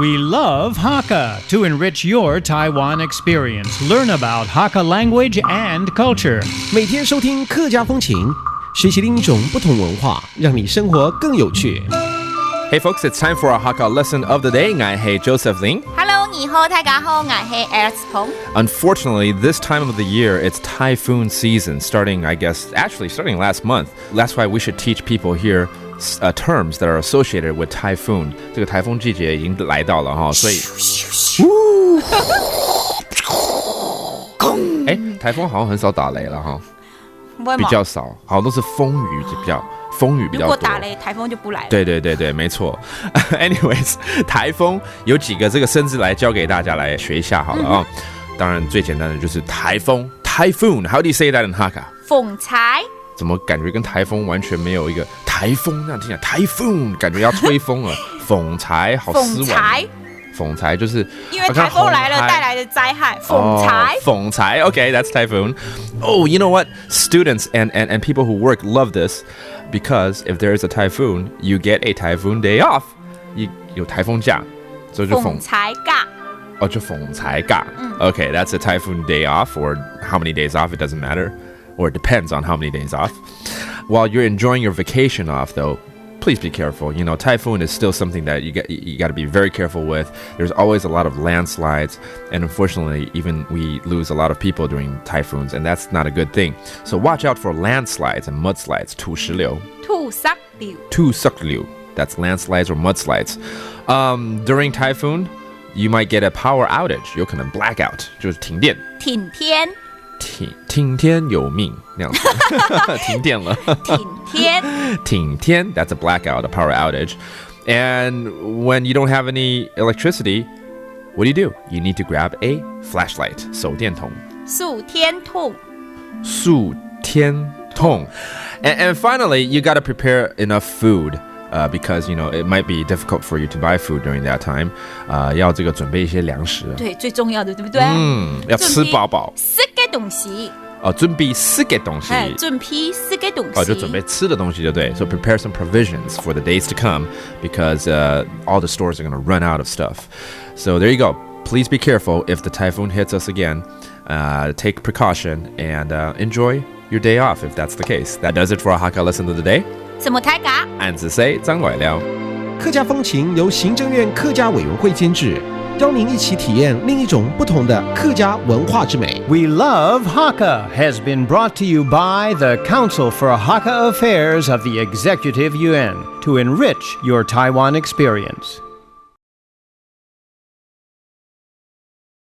We love Hakka to enrich your Taiwan experience. Learn about Hakka language and culture. 每天收听客家风情，学习另一种不同文化，让你生活更有趣。Hey folks, it's time for our Hakka lesson of the day. I hey Joseph Ling. Hello, 你好，大家好，我係 Alex Pong. Unfortunately, this time of the year, it's typhoon season, starting last month. That's why we should teach people here terms that are associated with typhoon. 这个台风季节已经来到了哈，所以台风好像很少打雷了哈，比较少，好像都是风雨比较多。如果打雷，台风就不来了。对，没错。Anyways， 台风有几个这个生字来教给大家来学一下好了啊。当然最简单的就是台风 ，Typhoon。How do you say that in Hakka？ 風采。怎么感觉跟台风完全没有一个台风那样听起来 ？Typhoon 感觉要吹风了，风采好斯文。风采就是因为台风来了带来的灾害，风采。风采 ，Okay, that's typhoon. Oh, you know what? Students and people who work love this because if there is a typhoon, you get a typhoon day off. 有台风假，所以就風采假。哦，就風采假。Okay, that's a typhoon day off or how many days off? It doesn't matter, or it depends on how many days off. While you're enjoying your vacation off, though, please be careful. You know, typhoon is still something that you got to be very careful with. There's always a lot of landslides, and unfortunately, even we lose a lot of people during typhoons, and that's not a good thing. So watch out for landslides and mudslides. 土石流. 土石流. That's landslides or mudslides. During typhoon, you might get a power outage. 有可能 blackout. 就是停电. 听天由命那样子停电了停天 that's a blackout, a power outage. And when you don't have any electricity, what do? You need to grab a flashlight. 手电筒 数天筒 And finally, you got to prepare enough food. Because you know it might be difficult for you to buy food during that time. 要这个准备一些粮食。对，最重要的，对不对？要吃饱饱。四个东西。准備4個東西。準備4個東西。就準備吃的東西就對。So prepare some provisions for the days to come because all the stores are going to run out of stuff. So there you go. Please be careful if the typhoon hits us again. Take precaution and enjoy your day off if that's the case. That does it for our Hakka lesson of the day. 什麼大家？俺是誰？張來了。客家風情由行政院客家委員會監製，邀您一起體驗另一種不同的客家文化之美。We Love Hakka has been brought to you by the Council for Hakka Affairs of the Executive Yuan to enrich your Taiwan experience.